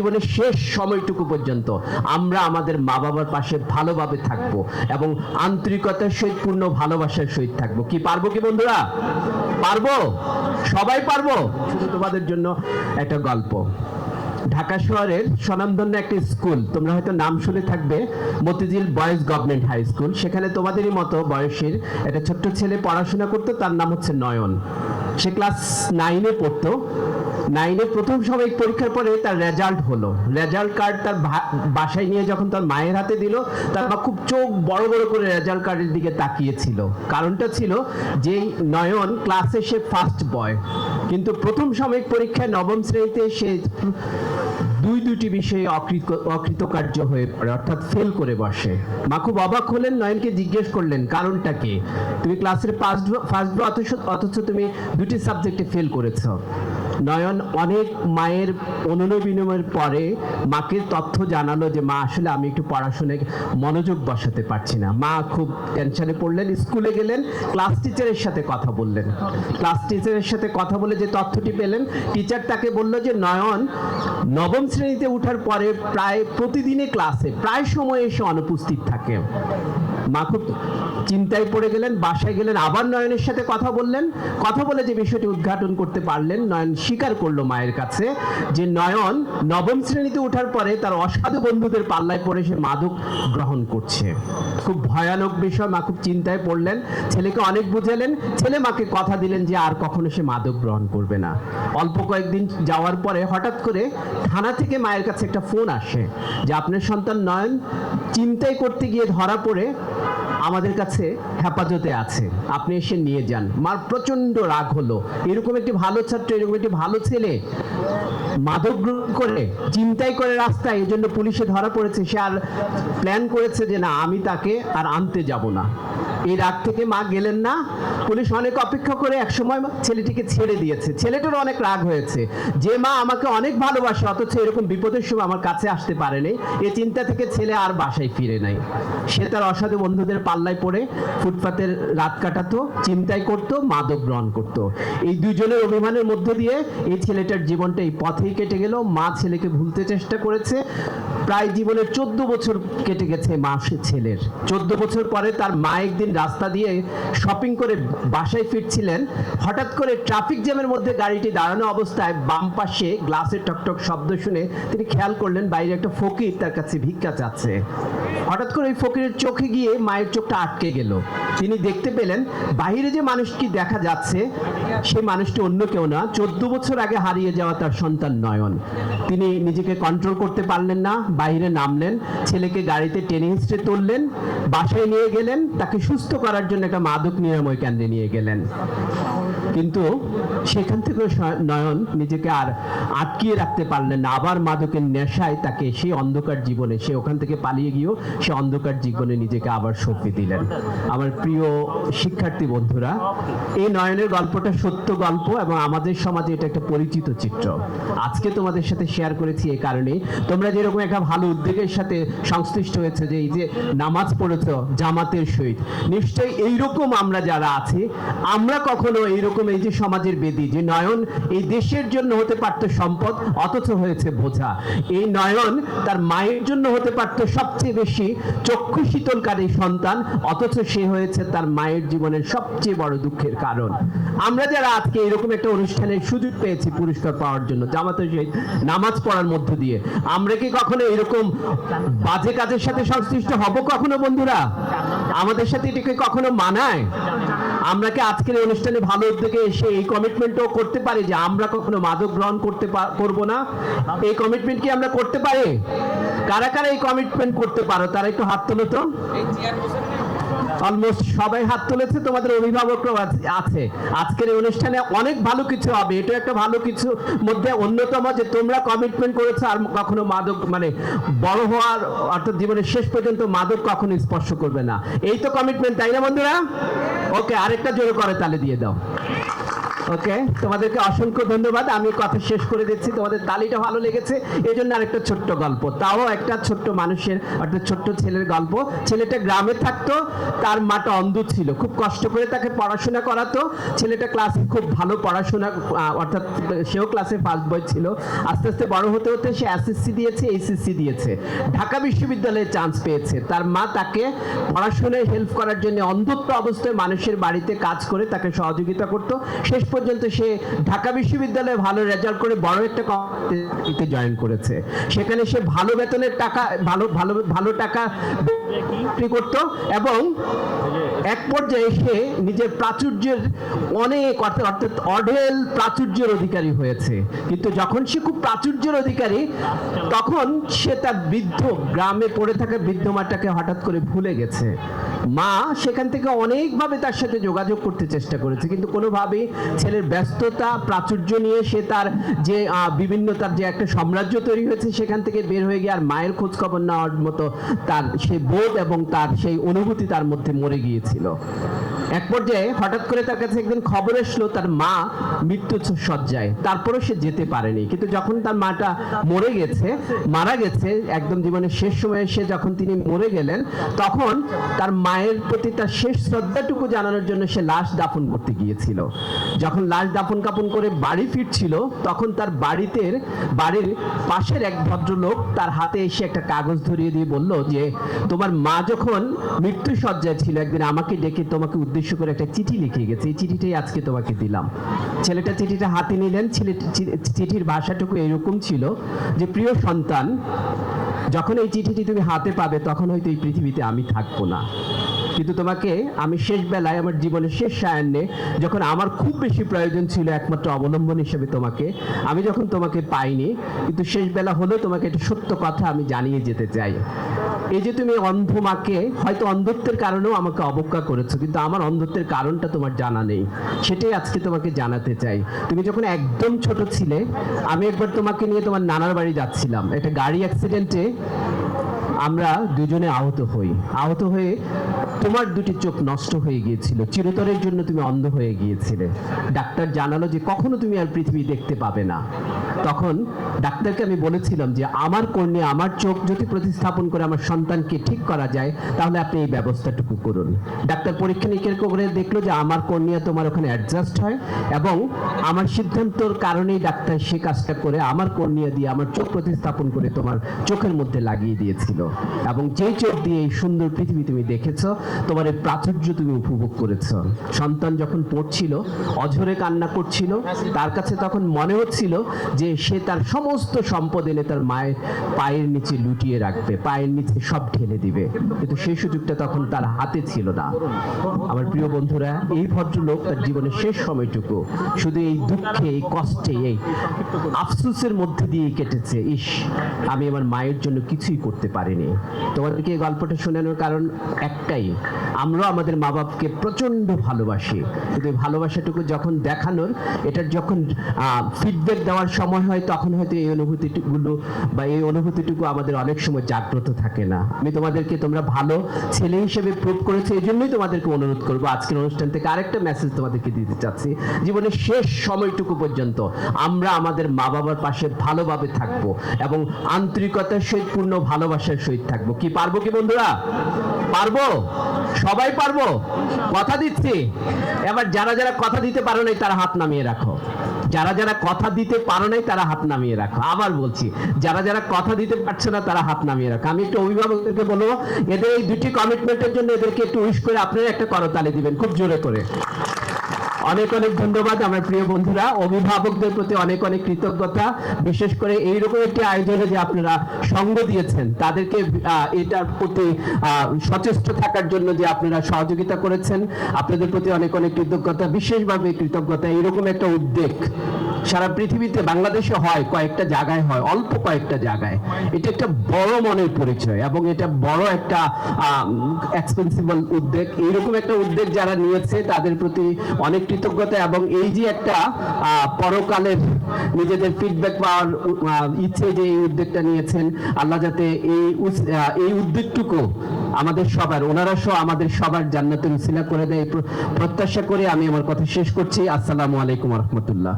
জীবনের শেষ সময়টুকু পর্যন্ত আমরা আমাদের মা বাবার পাশে ভালোভাবে থাকব এবং আন্তরিকতার সহিত পূর্ণ ভালোবাসার সহিত থাকবো। কি পারবো কি বন্ধুরা? পারবো? সবাই পারবো? শুধু তোমাদের জন্য একটা গল্প। ঢাকা শহরের স্বনামধন্য একটা স্কুল, তোমরা হয়তো নাম শুনে থাকবে, Motijheel boys government high school. সেখানে তোমাদেরই মতো বয়সের একটা ছোট্ট ছেলে পড়াশোনা করতো, তার নাম হচ্ছে নয়ন। সে ক্লাস 9-এ পড়তো। 9-এ প্রথম সাময়িক পরীক্ষার পরে তার রেজাল্ট হলো। রেজাল্ট কার্ড তার বাসায় নিয়ে যখন তার মায়ের হাতে দিল, তার মা খুব চোখ বড় বড় করে রেজাল্ট কার্ডের দিকে তাকিয়েছিল। কারণটা ছিল যে নয়ন ক্লাসে সে ফার্স্ট বয়, কিন্তু প্রথম সাময়িক পরীক্ষায় 9ম শ্রেণীতে সে দুটি বিষয়ে অকৃতকার্য হয়ে পড়ে, অর্থাৎ ফেল করে বসে। মা খুব অবাক হলেন, নয়নকে জিজ্ঞেস করলেন কারণটা কি? তুমি ক্লাসের ফার্স্ট অথচ তুমি 2টি সাবজেক্টে ফেল করেছো। নয়ন অনেক মায়ের অনুনয় পরে মাকে তথ্য জানালো যে মা, আসলে আমি একটু পড়াশোনায় মনোযোগ বসাতে পারছি না। মা খুব টেনশনে পড়লেন, স্কুলে গেলেন, ক্লাস টিচারের সাথে কথা বললেন। ক্লাস টিচারের সাথে কথা বলে যে তথ্যটি পেলেন, টিচার তাকে বলল যে নয়ন 9ম শ্রেণীতে ওঠার পরে প্রায় প্রতিদিনই ক্লাসে প্রায় সময় এসে অনুপস্থিত থাকে। মা খুব চিন্তায় পড়ে গেলেন, বাসায় গেলেন, আবার নয়নের সাথে কথা বললেন। কথা বলে যে বিষয়টি উদ্ঘাটন করতে পারলেন, নয়ন স্বীকার করলো মায়ের কাছে যে নয়ন 9ম শ্রেণীতে ওঠার পরে তার অসাধু বন্ধুদের পাল্লায় পড়ে সে মাদক গ্রহণ করছে। খুব ভয়ানক বিষয়। মা খুব চিন্তায় পড়লেন, ছেলেকে অনেক বুঝালেন। ছেলে মাকে কথা দিলেন যে আর কখনো সে মাদক গ্রহণ করবে না। অল্প কয়েকদিন যাওয়ার পরে হঠাৎ করে থানা থেকে মায়ের কাছে একটা ফোন আসে যে আপনার সন্তান নয়ন চিন্তায় করতে গিয়ে ধরা পড়ে আমাদের কাছে হেফাজতে আছে, আপনি এসে নিয়ে যান। মার প্রচন্ড রাগ হলো, এরকম একটি ভালো ছাত্র, এরকম একটি ভালো ছেলে মাদক গ্রহণ করে চিন্তাই করে রাস্তায়, এই জন্য পুলিশে ধরা পড়েছে। সে আর প্ল্যান করেছে যে না, আমি তাকে আর আনতে যাব না। এই রাগ থেকে মা গেলেন না। পুলিশ অনেক অপেক্ষা করে একসময় ছেলেটিকে ছেড়ে দিয়েছে। ছেলেটার অনেক রাগ হয়েছে যে মা আমাকে অনেক ভালোবাসে, অথচ এরকম বিপদের সময় আমার কাছে আসতে পারেনি। এই চিন্তা থেকে ছেলে আর বাসায় ফিরে নাই। সে তার অসাধু বন্ধুদের পাল্লায় পড়ে ফুটপাতের রাত কাটাতো, চিন্তাই করতো, মাদক গ্রহণ করতো। এই দুজনের অভিমানের মধ্য দিয়ে এই ছেলেটার জীবনটা এই পথেই কেটে গেল। মা ছেলেকে ভুলতে চেষ্টা করেছে। প্রায় জীবনের 14 বছর কেটে গেছে মা ছেলের। 14 বছর পরে তার মা একদিন রাস্তা দিয়ে শপিং করে বাসায় ফিরছিলেন। হঠাৎ করে ট্রাফিক জ্যামের মধ্যে গাড়িটি দাঁড়ানো অবস্থায় বাম পাশে গ্লাসের টকটক শব্দ শুনে তিনি খেয়াল করলেন বাইরে একটা ফকির তার কাছে ভিক্ষা চাচ্ছে। হঠাৎ করে ওই ফকিরের চোখে গিয়ে মায়ের চোখটা আটকে গেল। তিনি দেখতে পেলেন বাইরে যে মানুষটি দেখা যাচ্ছে সেই মানুষটি অন্য কেউ না, 14 বছর আগে হারিয়ে যাওয়া তার সন্তান নয়ন। তিনি নিজেকে কন্ট্রোল করতে পারলেন না, বাইরে নামলেন, ছেলেকে গাড়িতে টেনে হিঁচড়ে তুললেন, বাসায় নিয়ে গেলেন, তাকে সুস্থ করার জন্য একটা মাদক নিরাময় কেন্দ্রে নিয়ে গেলেন। কিন্তু সেখান থেকে নয়ন নিজেকে আর আটকিয়ে রাখতে পারলেন না। আবার মাদকের নেশায় তাকে সেই অন্ধকার জীবনে, সে ওখান থেকে পালিয়ে গিয়েও সে অন্ধকার জীবনে নিজেকে আবার সঁপে দিলেন। আমার প্রিয় শিক্ষার্থী বন্ধুরা, এই নয়নের গল্পটা সত্য গল্প এবং আমাদের সমাজে এটা একটা পরিচিত চিত্র। আজকে তোমাদের সাথে শেয়ার করেছি এই কারণে, তোমরা যেরকম একটা ভালো উদ্যোগের সাথে সংশ্লিষ্ট হয়েছে যে এই যে নামাজ পড়েছ জামাতের সহিত, নিশ্চয়ই এইরকম আমরা যারা আছি, আমরা কখনো এইরকম এই যে সমাজের বেদি, যে নয়ন এই দেশের জন্য হতে পারত সম্পদ, অথচ হয়েছে বোঝা। এই নয়ন তার মায়ের জন্য হতে পারত সবচেয়ে বেশি চক্ষু শীতলকারী সন্তান, অথচ সে হয়েছে তার মায়ের জীবনের সবচেয়ে বড় দুঃখের কারণ। আমরা যারা আজকে এরকম একটা অনুষ্ঠানের সুযোগ পেয়েছি পুরস্কার পাওয়ার জন্য জামাতের সহিত নামাজ পড়ার মধ্য দিয়ে, আমরা কি কখনো এরকম বাজে কাজের সাথে সংশ্লিষ্ট হব কখনো বন্ধুরা? আমাদের সাথে এটাকে কখনো মানায়? আমরা কি আজকের অনুষ্ঠানে ভালো উদ্যোগে এসে এই কমিটমেন্টও করতে পারি যে আমরা কখনো মাদক গ্রহণ করব না? এই কমিটমেন্ট কি আমরা করতে পারি? কারা কারা এই কমিটমেন্ট করতে পারো তারা একটু হাত তোলো তো। অলমোস্ট সবাই হাত তুলেছে, তোমাদের অভিভাবকরাও আছে। আজকের এই অনুষ্ঠানে অনেক ভালো কিছু হবে, এটা একটা ভালো কিছু মধ্যে অন্যতম যে তোমরা কমিটমেন্ট করেছো আর কখনো মাদক মানে বড় হওয়ার অর্থাৎ জীবনের শেষ পর্যন্ত মাদক কখনো স্পর্শ করবে না। এই তো কমিটমেন্ট, তাই না বন্ধুরা? ওকে, আরেকটা জোরে করে তালে দিয়ে দাও। ওকে, তোমাদেরকে অসংখ্য ধন্যবাদ। আমি কথা শেষ করে দিচ্ছি, তোমাদের তালিটা ভালো লেগেছে এই জন্য আরেকটা ছোট্ট গল্প, তাও একটা ছোট্ট মানুষের, একটা ছোট্ট ছেলের গল্প। ছেলেটা গ্রামে থাকতো, তার মাটা অন্ধ ছিল, খুব কষ্ট করে তাকে পড়াশোনা করাতো। ছেলেটা ক্লাসে খুব ভালো পড়াশোনা, অর্থাৎ সেও ক্লাসে ফার্স্ট বয় ছিল। আস্তে আস্তে বড় হতে হতে সে এসএসসি দিয়েছে, এইচএসসি দিয়েছে, ঢাকা বিশ্ববিদ্যালয়ে চান্স পেয়েছে। তার মা তাকে পড়াশোনায় হেল্প করার জন্য অন্ধত্ব অবস্থায় মানুষের বাড়িতে কাজ করে তাকে সহযোগিতা করত। শেষ পর্যন্ত সে ঢাকা বিশ্ববিদ্যালয়ে ভালো রেজাল্ট করে বড় একটা কোম্পানিতে জয়েন করেছে। সেখানে সে ভালো বেতনের টাকা, ভালো ভালো ভালো টাকা বিক্রি করত এবং এক পর্যায়ে সে নিজের প্রাচুর্যের অনেক, অর্থাৎ অঢেল প্রাচুর্যের অধিকারী হয়েছে। কিন্তু যখন সে খুব প্রাচুর্যের অধিকারী, তখন সে তার বৃদ্ধ, গ্রামে পড়ে থাকা বৃদ্ধ মাটাকে হঠাৎ করে ভুলে গেছে। মা সেখান থেকে অনেকভাবে তার সাথে যোগাযোগ করতে চেষ্টা করেছে, কিন্তু কোনোভাবেই ছেলের ব্যস্ততা, প্রাচুর্য নিয়ে সে তার যে বিভিন্ন, তার যে একটা সাম্রাজ্য তৈরি হয়েছে সেখান থেকে বের হয়ে গিয়ে আর মায়ের খোঁজ খবর নেওয়ার মতো তার সেই বোধ এবং তার সেই অনুভূতি তার মধ্যে মরে গিয়েছিল। এক পর্যায়ে হঠাৎ করে তার কাছে একদিন খবর এসলো তার মা মৃত্যু শয্যায়, তারপরেও সে যেতে পারেনি। কিন্তু যখন তার মাটা মারা গেছে একদম জীবনের শেষ সময়ে, সে যখন তিনি মরে গেলেন, তখন তার মায়ের প্রতি তার শেষ শ্রদ্ধাটুকু জানানোর জন্য সে লাশ দাফন করতে গিয়েছিল। যখন লাশ দাফন কাফন করে বাড়ি ফিরছিল, তখন তার বাড়ির পাশের এক ভদ্রলোক তার হাতে এসে একটা কাগজ ধরিয়ে দিয়ে বলল যে, তোমার মা যখন মৃত্যু শয্যায় ছিল, একদিন আমাকে ডেকে তোমাকে উদ্দেশ্য করে একটা চিঠি লিখে গেছে, এই চিঠিটাই আজকে তোমাকে দিলাম। ছেলেটা চিঠিটা হাতে নিলেন। চিঠির ভাষাটুকু এরকম ছিল যে, প্রিয় সন্তান, যখন এই চিঠিটি তুমি হাতে পাবে তখন হয়তো এই পৃথিবীতে আমি থাকবো না, কিন্তু তোমাকে আমি শেষ বেলায়, আমার জীবনের শেষ সায়ান্নে, যখন আমার খুব বেশি প্রয়োজন ছিল একমাত্র অবলম্বন হিসেবে তোমাকে, আমি যখন তোমাকে পাইনি, কিন্তু শেষ বেলা হলেও তোমাকে একটা সত্য কথা আমি জানিয়ে যেতে চাই। এই যে তুমি অন্ধ মাকে, হয়তো অন্ধত্বের কারণেও আমাকে অবজ্ঞা করেছো, কিন্তু আমার অন্ধত্বের কারণটা তোমার জানা নেই, সেটাই আজকে তোমাকে জানাতে চাই। তুমি যখন একদম ছোট ছিলে, আমি একবার তোমাকে নিয়ে তোমার নানার বাড়ি যাচ্ছিলাম, একটা গাড়ি অ্যাক্সিডেন্টে আমরা দুজনে আহত হয়ে তোমার দুটি চোখ নষ্ট হয়ে গিয়েছিল, চিরতরের জন্য তুমি অন্ধ হয়ে গিয়েছিলে। ডাক্তার জানালো যে কখনো তুমি আর পৃথিবী দেখতে পাবে না। তখন ডাক্তারকে আমি বলেছিলাম যে আমার কর্ণে, আমার চোখ যদি প্রতিস্থাপন করে আমার সন্তানকে ঠিক করা যায়, তাহলে আপনি এই ব্যবস্থাটুকু করুন। ডাক্তার পরীক্ষা নিরীক্ষা করে দেখলো যে আমার কর্নিয়া তোমার ওখানে অ্যাডজাস্ট হয়, এবং আমার সিদ্ধান্তর কারণেই ডাক্তার সে কাজটা করে আমার কর্নিয়া দিয়ে আমার চোখ প্রতিস্থাপন করে তোমার চোখের মধ্যে লাগিয়ে দিয়েছিল। এবং যেই চোখ দিয়ে এই সুন্দর পৃথিবী তুমি দেখেছো, তোমার এই প্রাচুর্য তুমি উপভোগ করেছো। সন্তান যখন পড়ছিল, অঝরে কান্না করছিল, তার কাছে তখন মনে হচ্ছিল যে সে তার সমস্ত সম্পদ এনে তার মায়ের পায়ের নিচে লুটিয়ে রাখবে, পায়ের নিচে সব ঢেলে দিবে, কিন্তু সেই সুযোগটা তখন তার হাতে ছিল না। আমার প্রিয় বন্ধুরা, এই ভদ্রলোক তার জীবনের শেষ সময়টুকু শুধু এই দুঃখে, এই কষ্টে, এই আফসোসের মধ্যে দিয়ে কেটেছে। ইস, আমি আমার মায়ের জন্য কিছুই করতে পারিনি। তোমাদেরকে এই গল্পটা শোনানোর কারণ একটাই, আমরা আমাদের মা বাবাকে প্রচন্ড ভালোবাসি, কিন্তু ভালোবাসাটুকু যখন দেখানোর, এটার যখন ফিডব্যাক দেওয়ার সময় হয়, তখন হয়তো এই অনুভূতিটুকু আমাদের অনেক সময় জাগ্রত থাকে না। আমি তোমাদেরকে, তোমরা ভালো ছেলে হিসেবে প্রুভ করেছো, এই জন্যই তোমাদেরকে অনুরোধ করবো আজকের অনুষ্ঠান থেকে আরেকটা মেসেজ তোমাদেরকে দিতে চাচ্ছি। জীবনের শেষ সময়টুকু পর্যন্ত আমরা আমাদের মা বাবার পাশে ভালোভাবে থাকবো এবং আন্তরিকতার সহিত, পূর্ণ ভালোবাসার সহিত থাকবো। কি পারবো কি বন্ধুরা? পারবো? সবাই পারবো? কথা দিচ্ছি। এবার যারা যারা কথা দিতে পারো নাই তারা হাত নামিয়ে রাখো। যারা যারা কথা দিতে পারো নাই তারা হাত নামিয়ে রাখো। আবার বলছি, যারা যারা কথা দিতে পারছো না তারা হাত নামিয়ে রাখো। আমি একটু অভিভাবকদেরকে বলবো, এদের এই দুটি কমিটমেন্টের জন্য এদেরকে একটু উইশ করে আপনারা একটা করতালি দিবেন খুব জোরে করে। অনেক অনেক ধন্যবাদ আমার প্রিয় বন্ধুরা, অভিভাবকদের প্রতি অনেক অনেক কৃতজ্ঞতা, বিশেষ করে এইরকম একটি আয়োজনে যে আপনারা সঙ্গ দিয়েছেন, তাদেরকে এটার প্রতি সচেষ্ট থাকার জন্য যে আপনারা সহযোগিতা করেছেন, আপনাদের প্রতি অনেক অনেক কৃতজ্ঞতা, বিশেষভাবে কৃতজ্ঞতা। এইরকম একটা উদ্যোগ সারা পৃথিবীতে, বাংলাদেশে হয় কয়েকটা জায়গায়, হয় অল্প কয়েকটা জায়গায়। এটা একটা বড় মনের পরিচয় এবং এটা বড় একটা এক্সপেন্সিবল উদ্যোগ। এইরকম একটা উদ্যোগ যারা নিয়েছে তাদের প্রতি অনেক কৃতজ্ঞতা, এবং এই যে একটা পরকালের নিজেদের ফিডব্যাক পাওয়ার ইচ্ছে যে এই উদ্যোগটা নিয়েছেন, আল্লাহ যাতে এই উদ্যোগটুকু আমাদের সবার, ওনারা সহ আমাদের সবার জান্নাতের উসিলা করে দেয় প্রত্যাশা করে আমি আমার কথা শেষ করছি। আসসালামু আলাইকুম ওয়া রাহমাতুল্লাহ।